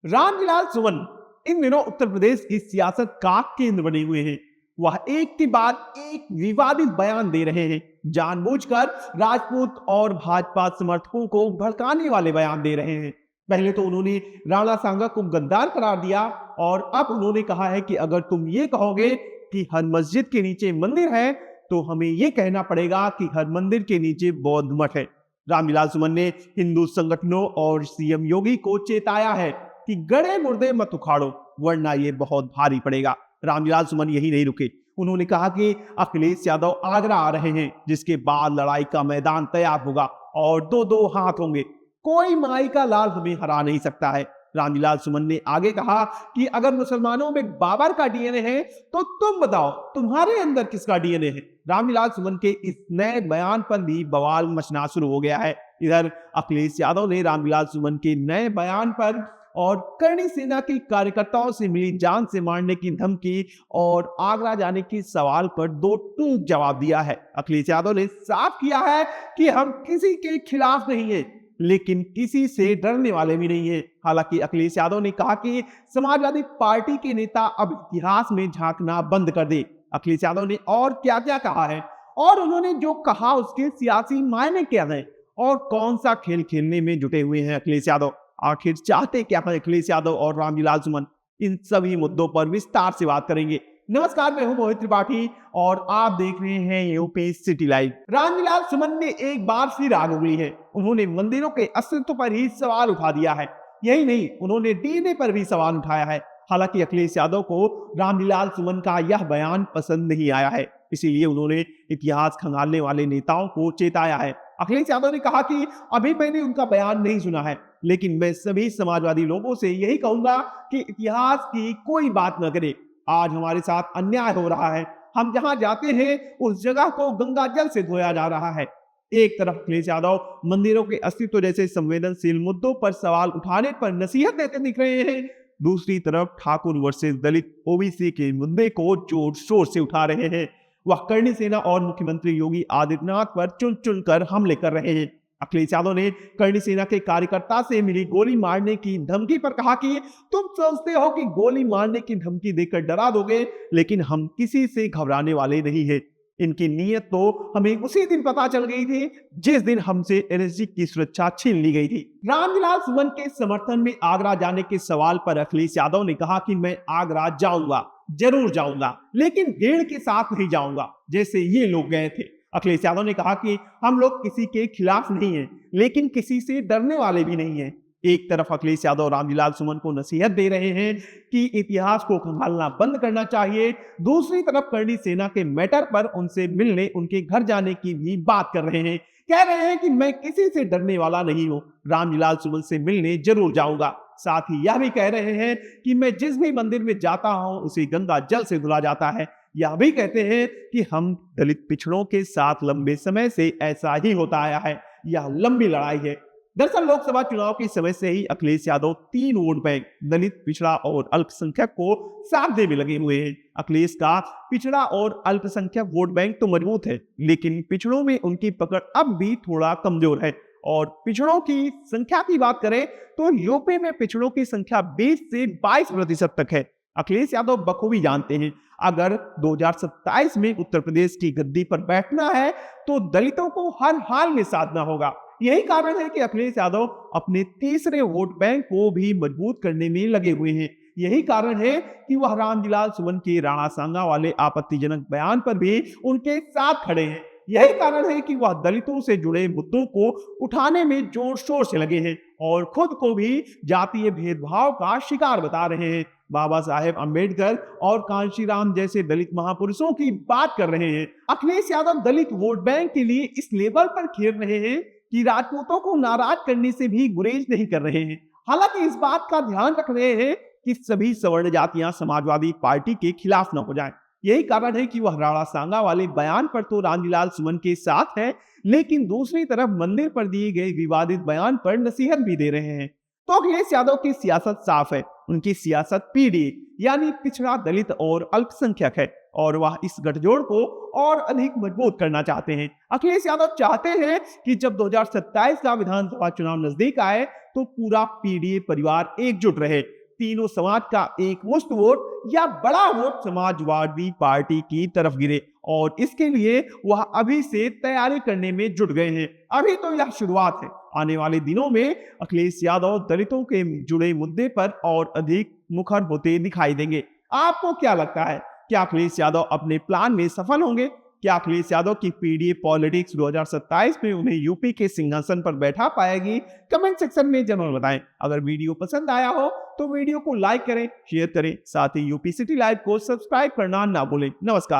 रामविलास सुमन इन दिनों उत्तर प्रदेश की सियासत का केंद्र बने हुए हैं। वह एक के बाद एक विवादित बयान दे रहे हैं। जानबूझकर राजपूत और भाजपा समर्थकों को भड़काने वाले बयान दे रहे हैं। पहले तो उन्होंने राणा सांगा को गद्दार करार दिया और अब उन्होंने कहा है कि अगर तुम ये कहोगे कि हर मस्जिद के नीचे मंदिर है तो हमें ये कहना पड़ेगा कि हर मंदिर के नीचे बौद्ध मठ है। रामविलास सुमन ने हिंदू संगठनों और सीएम योगी को चेताया है कि गड़े मुर्दे मत उखाड़ो वरना ये बहुत भारी पड़ेगा। रामविलास सुमन यही नहीं रुके, उन्होंने कहा कि अखिलेश यादव आगरा आ रहे हैं जिसके बाद लड़ाई का मैदान तैयार होगा और दो दो हाथ होंगे। कोई माई का लाल हमें हरा नहीं सकता है। रामविलास सुमन ने आगे कहा कि अगर मुसलमानों में बाबर का डीएनए है तो तुम बताओ तुम्हारे अंदर किसका डीएनए है। रामविलास सुमन के इस नए बयान पर भी बवाल मचना शुरू हो गया है। इधर अखिलेश यादव ने रामविलास सुमन के नए बयान पर और करणी सेना के कार्यकर्ताओं से मिली जान से मारने की धमकी और आगरा जाने के सवाल पर दो टूक जवाब दिया है। अखिलेश यादव ने साफ किया है कि हम किसी के खिलाफ नहीं हैं, लेकिन किसी से डरने वाले भी नहीं हैं। हालांकि अखिलेश यादव ने कहा कि समाजवादी पार्टी के नेता अब इतिहास में झांकना बंद कर दे। अखिलेश यादव ने और क्या क्या कहा है और उन्होंने जो कहा उसके सियासी मायने क्या हैं और कौन सा खेल खेलने में जुटे हुए हैं अखिलेश यादव, आखिर चाहते क्या है अखिलेश यादव और रामविलास सुमन, इन सभी मुद्दों पर विस्तार से बात करेंगे। नमस्कार, मैं हूं मोहित त्रिपाठी और आप देख रहे हैं यूपी सिटी लाइव। रामविलास सुमन ने एक बार फिर आग उगली है। उन्होंने मंदिरों के अस्तित्व पर ही सवाल उठा दिया है। यही नहीं, उन्होंने डीएनए पर भी सवाल उठाया है। हालांकि अखिलेश यादव को रामविलास सुमन का यह बयान पसंद नहीं आया है, इसीलिए उन्होंने इतिहास खंगालने वाले नेताओं को चेताया है। अखिलेश यादव ने कहा कि अभी मैंने उनका बयान नहीं सुना है, लेकिन मैं सभी समाजवादी लोगों से यही कहूंगा कि इतिहास की कोई बात न करे। आज हमारे साथ अन्याय हो रहा है, हम जहां जाते हैं उस जगह को गंगा जल से धोया जा रहा है। एक तरफ अखिलेश यादव मंदिरों के अस्तित्व जैसे संवेदनशील मुद्दों पर सवाल उठाने पर नसीहत देते दिख रहे हैं, दूसरी तरफ ठाकुर वर्सेस दलित ओबीसी के मुद्दे को जोर शोर से उठा रहे हैं। वह करणी सेना और मुख्यमंत्री योगी आदित्यनाथ पर चुन चुन कर हमले कर रहे हैं। अखिलेश यादव ने करणी सेना के कार्यकर्ता से मिली गोली मारने की धमकी पर कहा कि तुम सोचते हो कि गोली मारने की धमकी देकर डरा दोगे, लेकिन हम किसी से घबराने वाले नहीं हैं। इनकी नीयत तो हमें उसी दिन पता चल गई थी जिस दिन हमसे एनएसजी की सुरक्षा छीन ली गई थी। रामविलास सुमन के समर्थन में आगरा जाने के सवाल पर अखिलेश यादव ने कहा कि मैं आगरा जाऊंगा, जरूर जाऊंगा, लेकिन भीड़ के साथ नहीं जाऊंगा जैसे ये लोग गए थे। अखिलेश यादव ने कहा कि हम लोग किसी के खिलाफ नहीं हैं, लेकिन किसी से डरने वाले भी नहीं हैं। एक तरफ अखिलेश यादव रामविलास सुमन को नसीहत दे रहे हैं कि इतिहास को खंगालना बंद करना चाहिए, दूसरी तरफ करणी सेना के मैटर पर उनसे मिलने, उनके घर जाने की भी बात कर रहे हैं। कह रहे हैं कि मैं किसी से डरने वाला नहीं हूं, रामविलास सुमन से मिलने जरूर जाऊंगा। साथ ही यह भी कह रहे हैं कि मैं जिस भी मंदिर में जाता हूं उसे गंगा जल से धुला जाता है। यह भी कहते हैं कि हम दलित पिछड़ों के साथ लंबे समय से ऐसा ही होता आया है, यह लंबी लड़ाई है। दरअसल लोकसभा चुनाव के समय से ही अखिलेश यादव 3 वोट बैंक दलित, पिछड़ा और अल्पसंख्यक को साधने में लगे हुए हैं। अखिलेश का पिछड़ा और अल्पसंख्यक वोट बैंक तो मजबूत है, लेकिन पिछड़ों में उनकी पकड़ अब भी थोड़ा कमजोर है। और पिछड़ों की संख्या की बात करें तो यूपी में पिछड़ों की संख्या 20 से 22% तक है। अखिलेश यादव बखूबी जानते हैं अगर 2027 में उत्तर प्रदेश की गद्दी पर बैठना है तो दलितों को हर हाल में साधना होगा। यही कारण है कि अखिलेश यादव अपने तीसरे वोट बैंक को भी मजबूत करने में लगे हुए हैं। यही कारण है कि वह रामविलास सुमन के राणा सांगा वाले आपत्तिजनक बयान पर भी उनके साथ खड़े हैं। यही कारण है कि वह दलितों से जुड़े मुद्दों को उठाने में जोर शोर से लगे हैं और खुद को भी जातीय भेदभाव का शिकार बता रहे हैं। बाबा साहेब अंबेडकर और कांशीराम जैसे दलित महापुरुषों की बात कर रहे हैं। अखिलेश यादव दलित वोट बैंक के लिए इस लेवल पर खेल रहे हैं कि राजपूतों को नाराज करने से भी गुरेज नहीं कर रहे हैं। हालांकि इस बात का ध्यान रख रहे हैं कि सभी सवर्ण जातियां समाजवादी पार्टी के खिलाफ न हो जाएं। यही कारण है कि वह राणा सांगा वाले बयान पर तो रामविलास सुमन के साथ है, लेकिन दूसरी तरफ मंदिर पर दिए गए विवादित बयान पर नसीहत भी दे रहे हैं। तो अखिलेश यादव की सियासत साफ है, उनकी सियासत पीढ़ी यानी पिछड़ा, दलित और अल्पसंख्यक है। और वह इस गठजोड़ को और अधिक मजबूत करना चाहते हैं। अखिलेश यादव चाहते हैं कि जब 2027 का विधानसभा चुनाव नजदीक आए तो पूरा पीडीए परिवार एकजुट रहे, तीनों समाज का एक मुश्त वोट या बड़ा वोट समाजवादी पार्टी की तरफ गिरे, और इसके लिए वह अभी से तैयारी करने में जुट गए हैं। अभी तो यह शुरुआत है। आने वाले दिनों में अखिलेश यादव दलितों के जुड़े मुद्दे पर और अधिक मुखर होते दिखाई देंगे। आपको क्या लगता है? क्या अखिलेश यादव अपने प्लान में सफल होंगे? क्या अखिलेश यादव की पीडीए पॉलिटिक्स 2027 में उन्हें यूपी के सिंहासन पर बैठा पाएगी? कमेंट सेक्शन में जरूर बताएं। अगर वीडियो पसंद आया हो तो वीडियो को लाइक करें, शेयर करें, साथ ही यूपी सिटी लाइव को सब्सक्राइब करना ना भूलें। नमस्कार।